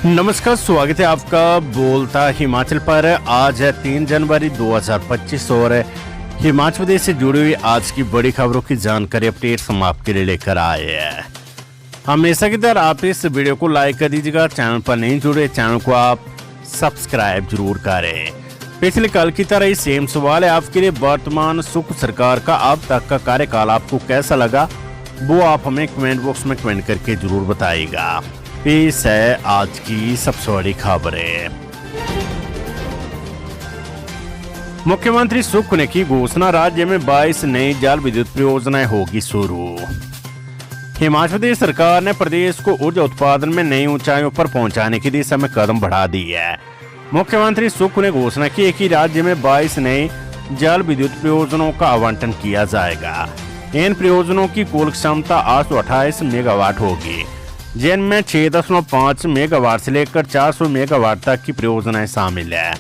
नमस्कार, स्वागत है आपका बोलता हिमाचल पर। आज है 3 जनवरी 2025 और हिमाचल प्रदेश से जुड़ी हुई आज की बड़ी खबरों की जानकारी अपडेट हम आपके लिए लेकर आए हैं। हमेशा की तरह आप इस वीडियो को लाइक कर दीजिएगा। चैनल पर नहीं जुड़े चैनल को आप सब्सक्राइब जरूर करें। पिछले कल की तरह ही सेम सवाल है आपके लिए। वर्तमान सुख सरकार का अब तक का कार्यकाल आपको कैसा लगा, वो आप हमें कमेंट बॉक्स में कमेंट करके जरूर बताइएगा। पेश है आज की सबसे बड़ी खबरें। मुख्यमंत्री सुख ने की घोषणा, राज्य में 22 नई जल विद्युत परियोजनाएं होगी शुरू। हिमाचल प्रदेश सरकार ने प्रदेश को ऊर्जा उत्पादन में नई ऊंचाइयों पर पहुंचाने की दिशा में कदम बढ़ा दी है। मुख्यमंत्री सुख ने घोषणा की है कि राज्य में 22 नई जल विद्युत परियोजनाओं का आवंटन किया जाएगा। इन परियोजनाओं की कुल क्षमता 828 मेगावाट होगी, जिनमें 6.5 मेगावाट से लेकर 400 मेगावाट तक की परियोजनाएं शामिल है।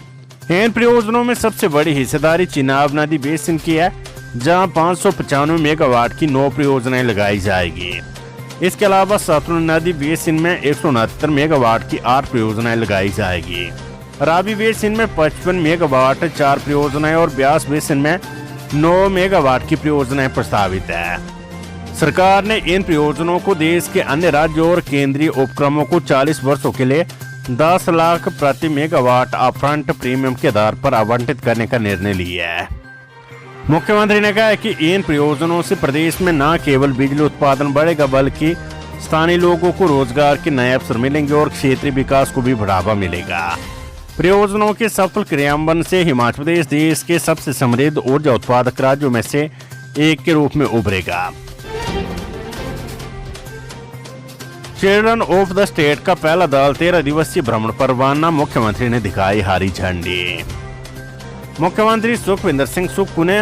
इन परियोजनाओं में सबसे बड़ी हिस्सेदारी चिनाब नदी बेसिन की है, जहां 595 मेगावाट की 9 परियोजनाएं लगाई जाएगी। इसके अलावा सतलुज नदी बेसिन में 169 मेगावाट की 8 परियोजनाएं लगाई जाएगी। रावी बेसिन में 55 मेगावाट 4 परियोजनाएं और ब्यास बेसिन में 9 मेगावाट की परियोजनाएं प्रस्तावित है। सरकार ने इन परियोजनाओं को देश के अन्य राज्यों और केंद्रीय उपक्रमों को 40 वर्षों के लिए 10 लाख प्रति मेगावाट अपफ्रंट प्रीमियम के आधार पर आवंटित करने का निर्णय लिया है। मुख्यमंत्री ने कहा है कि इन परियोजनाओं से प्रदेश में न केवल बिजली उत्पादन बढ़ेगा, बल्कि स्थानीय लोगों को रोजगार के नए अवसर मिलेंगे और क्षेत्रीय विकास को भी बढ़ावा मिलेगा। परियोजनाओं के सफल क्रियान्वयन से हिमाचल प्रदेश देश के सबसे समृद्ध ऊर्जा उत्पादक राज्यों में से एक के रूप में उभरेगा। चिल्ड्रन ऑफ द स्टेट का पहला दल 13 दिवसीय भ्रमण पर रवाना, मुख्यमंत्री ने दिखाई हरी झंडी। मुख्यमंत्री सुखविंदर सिंह सुक्खू ने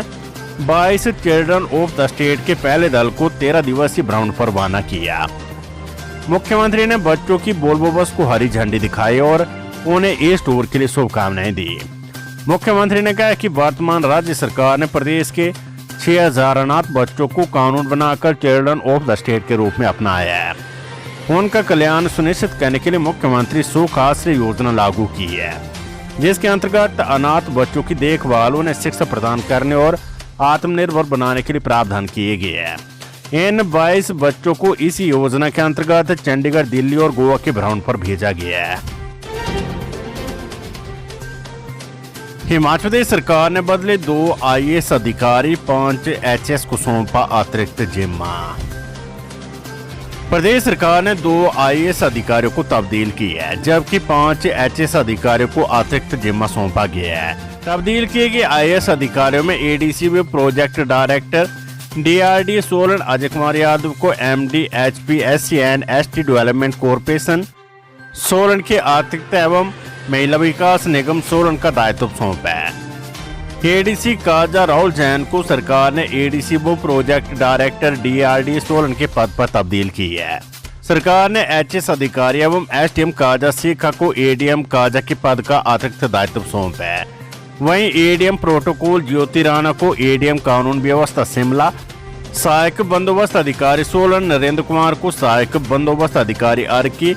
22 चिल्ड्रन ऑफ द स्टेट के पहले दल को 13 दिवसीय भ्रमण पर रवाना किया। मुख्यमंत्री ने बच्चों की वोल्वो बस को हरी झंडी दिखाई और उन्हें इस टूर के लिए शुभकामनाएं दी। मुख्यमंत्री ने कहा कि वर्तमान राज्य सरकार ने प्रदेश के 6000 अनाथ बच्चों को कानून बनाकर चिल्ड्रन ऑफ द स्टेट के रूप में अपनाया है। उनका कल्याण सुनिश्चित करने के लिए मुख्यमंत्री सुख आश्रय योजना लागू की है, जिसके अंतर्गत अनाथ बच्चों की देखभाल, उन्हें शिक्षा प्रदान करने और आत्मनिर्भर बनाने के लिए प्रावधान किए गए हैं। इन 22 बच्चों को इसी योजना के अंतर्गत चंडीगढ़, दिल्ली और गोवा के भ्रमण पर भेजा गया है। हिमाचल प्रदेश सरकार ने बदले 2 IAS अधिकारी, 5 HS को सौंपा अतिरिक्त जिम्मा। प्रदेश सरकार ने 2 IAS अधिकारियों को तब्दील की है, जबकि 5 HS अधिकारियों को अतिरिक्त जिम्मा सौंपा गया है। तब्दील किए गए IAS अधिकारियों में ADC व project director DRD Solan Ajay Kumar Yadav को MD HP SC and ST development corporation Solan के अतिरिक्त एवं महिला विकास निगम सोलन का दायित्व सौंपा है। ADC काजा राहुल जैन को सरकार ने ADC वो प्रोजेक्ट डायरेक्टर DRD सोलन के पद पर तब्दील की है। सरकार ने HS अधिकारी एवं STM काजा सीखा को ADM काजा के पद का अतिरिक्त दायित्व सौंपा है। वहीं ADM प्रोटोकॉल ज्योति राणा को ADM कानून व्यवस्था शिमला, सहायक बंदोबस्त अधिकारी सोलन नरेंद्र कुमार को सहायक बंदोबस्त अधिकारी अर्की,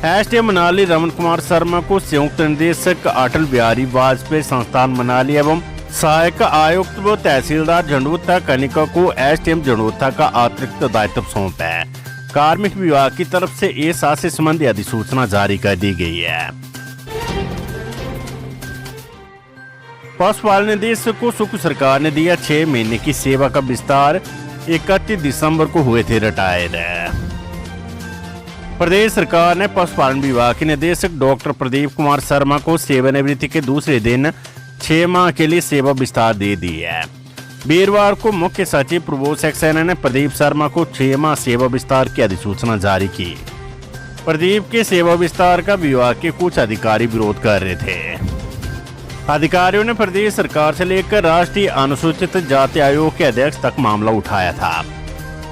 STM मनाली रमन कुमार शर्मा को संयुक्त निदेशक अटल बिहारी वाजपेयी संस्थान मनाली एवं सहायक आयुक्त व तहसीलदार झंडूता कनिका को STM झंडूता का अतिरिक्त दायित्व सौंपा है। कार्मिक विभाग की तरफ से इस से संबंधी अधिसूचना जारी कर दी गई है। पशुपालन निदेशक को सुख सरकार ने दिया 6 महीने की सेवा का विस्तार, 31 दिसंबर को हुए थे रिटायर। प्रदेश सरकार ने पशुपालन विभाग के निदेशक डॉक्टर प्रदीप कुमार शर्मा को सेवानिवृत्ति के दूसरे दिन 6 माह के लिए सेवा विस्तार दे दी है। वीरवार को मुख्य सचिव प्रबोध सक्सेना ने प्रदीप शर्मा को 6 माह सेवा विस्तार की अधिसूचना जारी की। प्रदीप के सेवा विस्तार का विभाग के कुछ अधिकारी विरोध कर रहे थे। अधिकारियों ने प्रदेश सरकार से लेकर राष्ट्रीय अनुसूचित जाति आयोग के अध्यक्ष तक मामला उठाया था।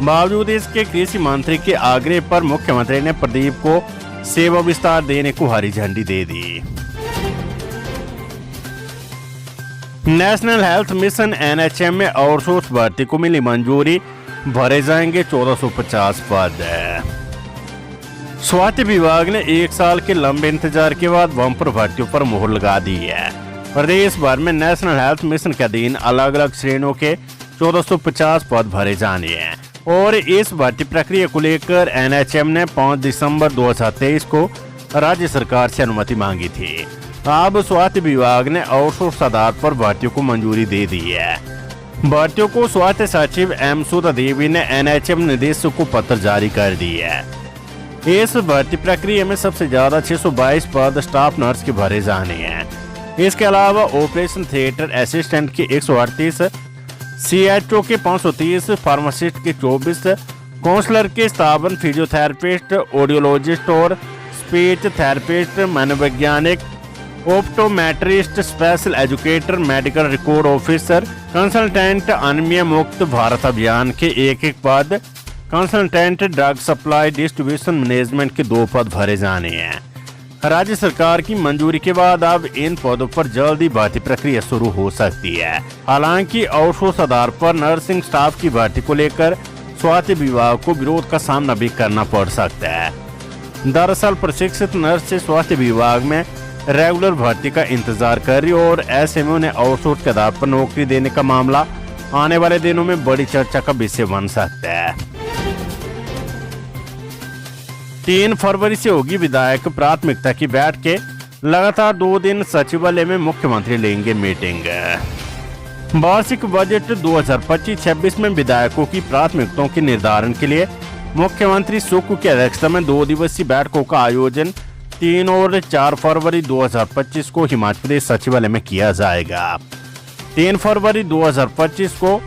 बावजूद इसके कृषि मंत्री के आग्रह पर मुख्यमंत्री ने प्रदीप को सेवा विस्तार देने को हरी झंडी दे दी। नेशनल हेल्थ मिशन NHM में आउटसोर्स भर्ती को मिली मंजूरी, भरे जाएंगे 1450 पद। स्वास्थ्य विभाग ने 1 साल के लंबे इंतजार के बाद बम्पर भर्तियों पर मुहर लगा दी है। प्रदेश भर में नेशनल हेल्थ मिशन के अधीन अलग अलग श्रेणियों के 1450 पद भरे जाने हैं और इस भर्ती प्रक्रिया को लेकर NHM ने 5 दिसंबर 2023 को राज्य सरकार से अनुमति मांगी थी। अब स्वास्थ्य विभाग ने आउटसोर्स आधार पर भर्तियों को मंजूरी दे दी है। भर्तियों को स्वास्थ्य सचिव M सुधा देवी ने NHM निदेशक को पत्र जारी कर दी है। इस भर्ती प्रक्रिया में सबसे ज्यादा 622 पद स्टाफ नर्स के भरे जाने हैं। इसके अलावा ऑपरेशन थिएटर असिस्टेंट के 138, CHO के 530, फार्मासिस्ट के 24, काउंसलर के 57, फिजियोथेरेपिस्ट, ऑडियोलॉजिस्ट और स्पीच थेरेपिस्ट, मनोवैज्ञानिक, optometrist, special educator, medical record officer, consultant, anaemia मुक्त भारत अभियान के 1-1 पद, consultant drug supply distribution management के 2 पद भरे जाने हैं। राज्य सरकार की मंजूरी के बाद अब इन पदों पर जल्द ही भर्ती प्रक्रिया शुरू हो सकती है। हालांकि आउटसोर्स आधार पर नर्सिंग स्टाफ की भर्ती को लेकर स्वास्थ्य विभाग को विरोध का सामना भी करना पड़ सकता है। दरअसल प्रशिक्षित नर्स से स्वास्थ्य विभाग में रेगुलर भर्ती का इंतजार कर रही और ऐसे में उन्हें आउटसोर्स के आधार पर नौकरी देने का मामला आने वाले दिनों में बड़ी चर्चा का विषय बन सकता है। 3 फरवरी से होगी विधायक प्राथमिकता की बैठकें। लगातार 2 दिन सचिवालय में मुख्यमंत्री लेंगे मीटिंग। वार्षिक बजट 2025-26 में विधायकों की प्राथमिकताओं के निर्धारण के लिए मुख्यमंत्री सुक्खू की अध्यक्षता में 2 दिवसीय बैठकों का आयोजन 3 और 4 फरवरी 2025 को हिमाचल प्रदेश सचिवालय में किया जाएगा। 3 फरवरी 2025 को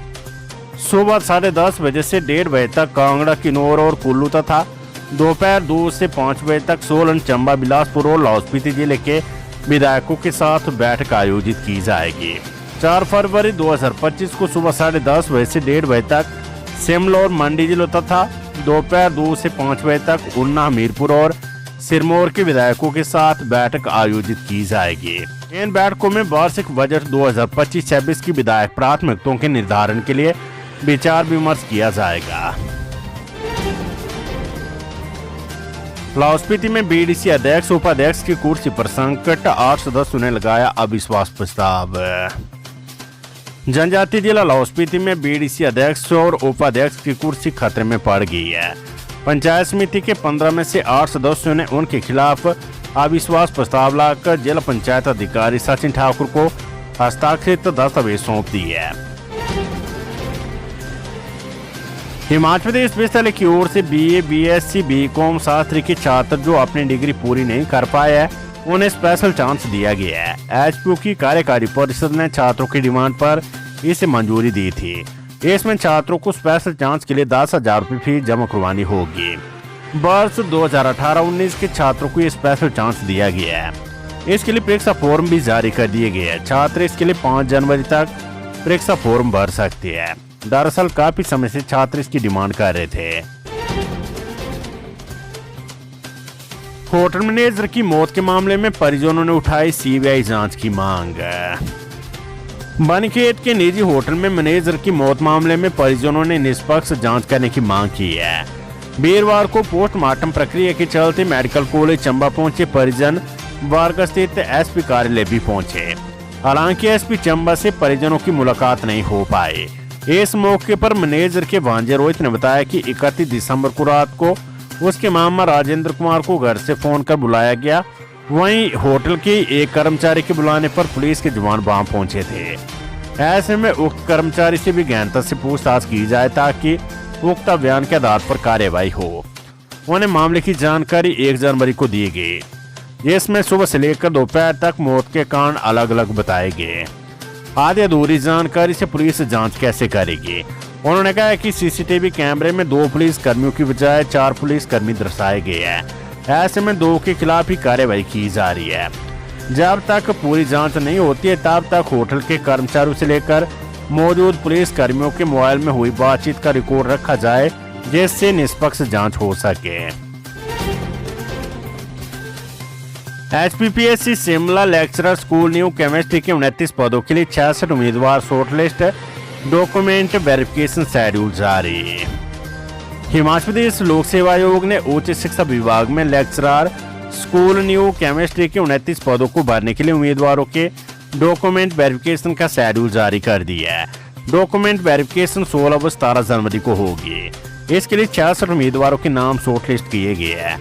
सुबह 10:30 बजे से 1:30 बजे तक कांगड़ा, किन्नौर और कुल्लू तथा दोपहर 2 से 5 बजे तक सोलन, चंबा, बिलासपुर और लाहौल स्पीति जिले के विधायकों के साथ बैठक आयोजित की जाएगी। 4 फरवरी 2025 को सुबह 10:30 बजे से 1:30 बजे तक शिमला और मंडी जिलों तथा दोपहर 2 से 5 बजे तक ऊना, हमीरपुर और सिरमौर के विधायकों के साथ बैठक आयोजित की जाएगी। इन बैठकों में वार्षिक बजट 2025-26 की विधायक प्राथमिकताओं के निर्धारण के लिए विचार विमर्श किया जाएगा। लाहौल स्पीति में BDC अध्यक्ष उपाध्यक्ष की कुर्सी पर संकट, 8 सदस्यों ने लगाया अविश्वास प्रस्ताव। जनजातीय जिला लाहौल स्पीति में BDC अध्यक्ष और उपाध्यक्ष की कुर्सी खतरे में पड़ गई है। पंचायत समिति के 15 में से 8 सदस्यों ने उनके खिलाफ अविश्वास प्रस्ताव लाकर जिला पंचायत अधिकारी सचिन ठाकुर को हस्ताक्षरित दस्तावेज सौंप दिए है। हिमाचल प्रदेश विश्वविद्यालय की ओर से BA, BSc, BCom शास्त्री के छात्र जो अपनी डिग्री पूरी नहीं कर पाए हैं उन्हें स्पेशल चांस दिया गया है। HPU की कार्यकारी परिषद ने छात्रों की डिमांड पर इसे मंजूरी दी थी। इसमें छात्रों को स्पेशल चांस के लिए 10,000 रुपये फीस जमा करवानी होगी। वर्ष 2018-19 के छात्रों को ये स्पेशल चांस दिया गया है। इसके लिए परीक्षा फॉर्म भी जारी कर दिए गए हैं। छात्र इसके लिए 5 जनवरी तक परीक्षा फॉर्म भर सकते हैं। दरअसल काफी समय से छात्र इसकी डिमांड कर रहे थे। होटल मैनेजर की मौत के मामले में परिजनों ने उठाई CBI जांच की मांग। बनीखेत के निजी होटल में मैनेजर की मौत मामले में परिजनों ने निष्पक्ष जांच करने की मांग की है। वीरवार को पोस्टमार्टम प्रक्रिया के चलते मेडिकल कॉलेज चंबा पहुंचे परिजन वारगा स्थित SP कार्यालय भी पहुंचे। हालांकि SP चंबा से परिजनों की मुलाकात नहीं हो पाई। इस मौके पर मैनेजर के भांजे रोहित ने बताया कि 31 दिसंबर को रात को उसके मामा राजेंद्र कुमार को घर से फोन कर बुलाया गया। वहीं होटल के एक कर्मचारी के बुलाने पर पुलिस के जवान वहां पहुंचे थे। ऐसे में उक्त कर्मचारी से भी गहनता से पूछताछ की जाए ताकि उक्त बयान के आधार पर कार्यवाही हो। उन्हें मामले की जानकारी 1 जनवरी को दी गई। इसमें सुबह से लेकर दोपहर तक मौत के कारण अलग अलग बताए गए। आधी अधूरी जानकारी से पुलिस जांच कैसे करेगी। उन्होंने कहा कि CCTV कैमरे में 2 पुलिस कर्मियों की बजाय 4 पुलिस कर्मी दर्शाए गए हैं। ऐसे में 2 के खिलाफ ही कार्यवाही की जा रही है। जब तक पूरी जांच नहीं होती है तब तक होटल के कर्मचारियों से लेकर मौजूद पुलिस कर्मियों के मोबाइल में हुई बातचीत का रिकॉर्ड रखा जाए जिससे निष्पक्ष जांच हो सके। HPPSC Shimla lecturer school new chemistry के 29 पदों के लिए 66 उम्मीदवार शॉर्टलिस्ट, डॉक्यूमेंट वेरिफिकेशन शेड्यूल जारी। हिमाचल प्रदेश लोक सेवा आयोग ने उच्च शिक्षा विभाग में लेक्चरर स्कूल न्यू केमिस्ट्री के 29 पदों को भरने के लिए उम्मीदवारों के डॉक्यूमेंट वेरिफिकेशन का शेड्यूल जारी कर दिया है। डॉक्यूमेंट वेरिफिकेशन 16 व 17 जनवरी को होगी। इसके लिए 66 उम्मीदवारों के नाम शॉर्टलिस्ट किए गए हैं।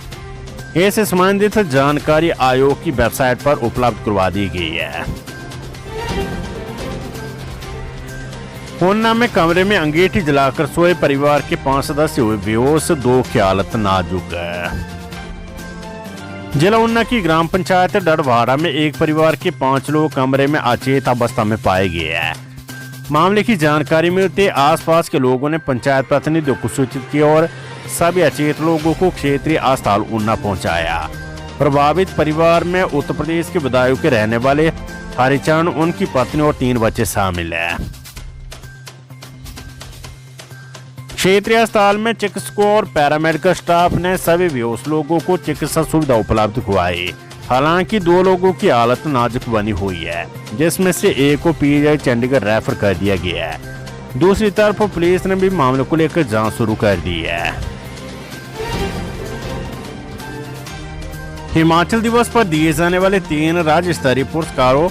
इससे संबंधित जानकारी आयोग की वेबसाइट पर उपलब्ध करवा दी गई है। ऊना में कमरे में अंगीठी जलाकर सोए परिवार के 5 सदस्य हुए बेहोश, 2 की हालत नाजुक है। जिला ऊना की ग्राम पंचायत डड़वाड़ा में एक परिवार के 5 लोग कमरे में अचेत अवस्था में पाए गए हैं। मामले की जानकारी मिलते आसपास के लोगों ने पंचायत प्रतिनिधियों को सूचित किया और सभी अचेत लोगों को क्षेत्रीय अस्पताल ऊना पहुंचाया। प्रभावित परिवार में उत्तर प्रदेश के बदायूं के रहने वाले हरिचरण, उनकी पत्नी और 3 बच्चे शामिल हैं। क्षेत्रीय अस्पताल में चिकित्सकों और पैरामेडिकल स्टाफ ने सभी बेहोश लोगों को चिकित्सा सुविधा उपलब्ध करवाई। हालांकि 2 लोगों की हालत नाजुक बनी हुई है, जिसमें से एक को पीजीआई चंडीगढ़ रेफर कर दिया गया है। दूसरी तरफ पुलिस ने भी मामले को लेकर जांच शुरू कर दी है। हिमाचल दिवस पर दिए जाने वाले 3 राज्य स्तरीय पुरस्कारों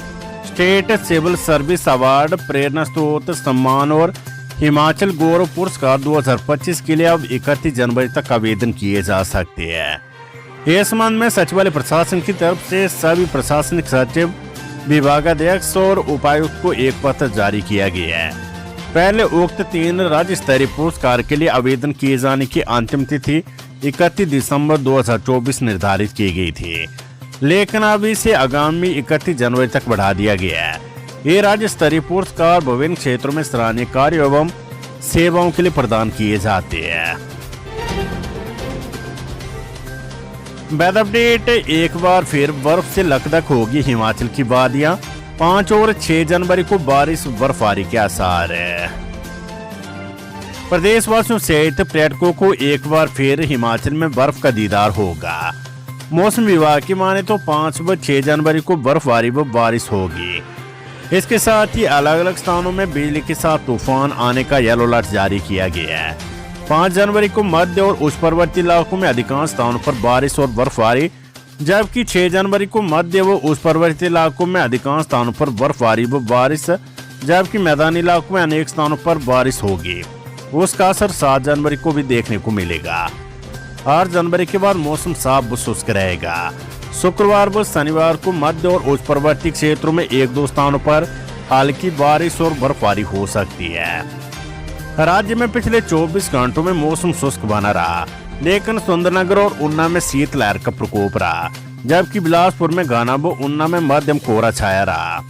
स्टेट सिविल सर्विस अवार्ड, प्रेरणा स्रोत सम्मान और हिमाचल गौरव पुरस्कार 2025 के लिए अब 31 जनवरी तक आवेदन किए जा सकते हैं। इस संबंध में सचिवालय प्रशासन की तरफ से सभी प्रशासनिक सचिव, विभागाध्यक्ष और उपायुक्त को एक पत्र जारी किया गया है। पहले उक्त 3 राज्य स्तरीय पुरस्कार के लिए आवेदन किए जाने की अंतिम तिथि 31 दिसंबर 2024 निर्धारित की गई थी, लेकिन अब इसे आगामी 31 जनवरी तक बढ़ा दिया गया है। ये राज्य स्तरीय पुरस्कार विभिन्न क्षेत्रों में सराहनीय कार्य एवं सेवाओं के लिए प्रदान किए जाते हैं। वेदर अपडेट, एक बार फिर बर्फ से लकदक होगी हिमाचल की वादियां। 5 और 6 जनवरी को बारिश बर्फबारी के आसार है। प्रदेशवासियों सहित पर्यटकों को एक बार फिर हिमाचल में बर्फ का दीदार होगा। मौसम विभाग की माने तो 5 व 6 जनवरी को बर्फबारी व बारिश होगी। इसके साथ ही अलग अलग स्थानों में बिजली के साथ तूफान आने का येलो अलर्ट जारी किया गया है। 5 जनवरी को मध्य और उच्च पर्वतीय इलाकों में अधिकांश स्थानों पर बारिश और बर्फबारी, जबकि 6 जनवरी को मध्य व उच्च पर्वतीय इलाकों में अधिकांश स्थानों पर बर्फबारी व बारिश, जबकि मैदानी इलाकों में अनेक स्थानों पर बारिश होगी। उसका असर 7 जनवरी को भी देखने को मिलेगा। 8 जनवरी के बाद मौसम साफ व शुष्क रहेगा। शुक्रवार व शनिवार को मध्य और उच्च पर्वतीय क्षेत्रों में 1-2 स्थानों पर हल्की बारिश और बर्फबारी हो सकती है। राज्य में पिछले 24 घंटों में मौसम शुष्क बना रहा, लेकिन सुंदरनगर और ऊना में शीतलहर का प्रकोप रहा, जबकि बिलासपुर में घना व ऊना में मध्यम कोहरा छाया रहा।